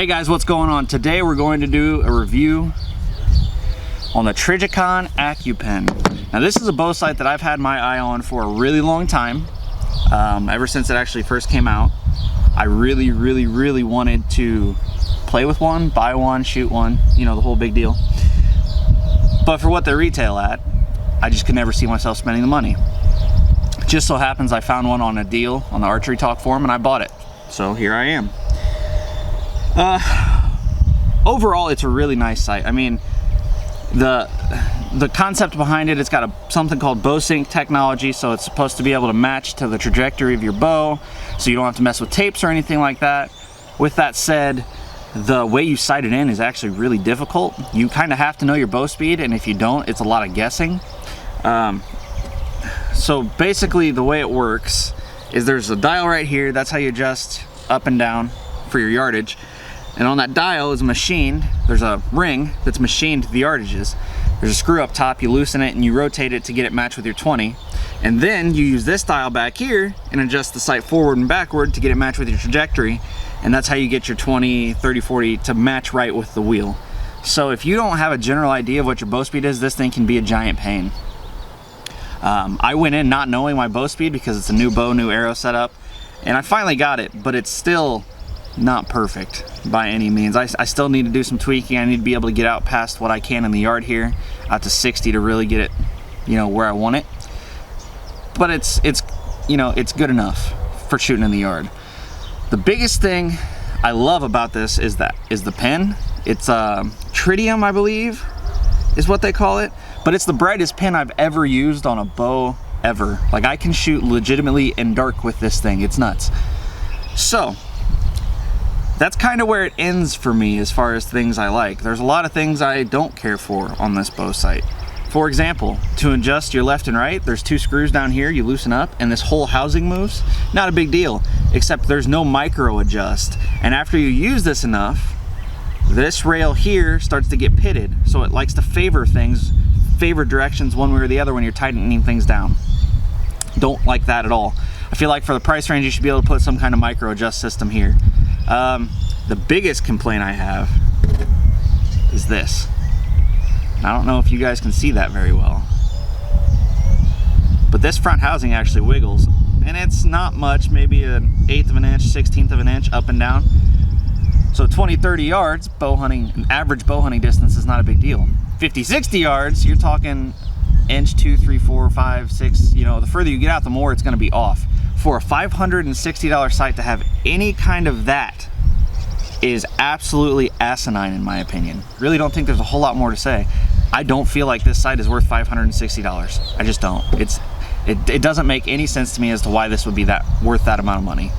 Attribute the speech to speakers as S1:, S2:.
S1: Hey guys, what's going on? Today we're going to do a review on the Trijicon Accupin. Now this is a bow sight that I've had my eye on for a really long time. Ever since it actually first came out. I really wanted to play with one, buy one, shoot one, you know, the whole big deal. But for what they retail at, I just could never see myself spending the money. It just so happens I found one on a deal on the Archery Talk forum and I bought it. So here I am. Overall, it's a really nice sight. I mean, the concept behind it, it's got something called bow sync technology, so it's supposed to be able to match to the trajectory of your bow, so you don't have to mess with tapes or anything like that. With that said, the way you sight it in is actually really difficult. You kind of have to know your bow speed, and if you don't, it's a lot of guessing. So basically the way it works is there's a dial right here. That's how you adjust up and down for your yardage. And on that dial is machined, there's a ring that's machined to the yardages. There's a screw up top, you loosen it and you rotate it to get it matched with your 20. And then you use this dial back here and adjust the sight forward and backward to get it matched with your trajectory. And that's how you get your 20, 30, 40 to match right with the wheel. So if you don't have a general idea of what your bow speed is, this thing can be a giant pain. I went in not knowing my bow speed because it's a new bow, new arrow setup. And I finally got it, but it's still not perfect by any means. I still need to do some tweaking. I need to be able to get out past what I can in the yard here, out to 60 to really get it, you know, where I want it. But it's you know, it's good enough for shooting in the yard. The biggest thing I love about this is the pen. It's tritium, I believe, is what they call it. But it's the brightest pen I've ever used on a bow ever. Like, I can shoot legitimately in dark with this thing. It's nuts. So that's kind of where it ends for me as far as things I like. There's a lot of things I don't care for on this bow sight. For example, to adjust your left and right, there's two screws down here you loosen up and this whole housing moves. Not a big deal, except there's no micro adjust. And after you use this enough, this rail here starts to get pitted. So it likes to favor directions one way or the other when you're tightening things down. Don't like that at all. I feel like for the price range, you should be able to put some kind of micro adjust system here. The biggest complaint I have is this. I don't know if you guys can see that very well, but this front housing actually wiggles, and it's not much, maybe an 1/8 of an inch, 1/16 of an inch up and down. So 20, 30 yards, bow hunting, an average bow hunting distance is not a big deal. 50, 60 yards, you're talking inch, 2, 3, 4, 5, 6, you know, the further you get out, the more it's gonna be off. For a $560 sight to have any kind of that is absolutely asinine in my opinion. Really don't think there's a whole lot more to say. I don't feel like this sight is worth $560. I just don't. It doesn't make any sense to me as to why this would be worth that amount of money.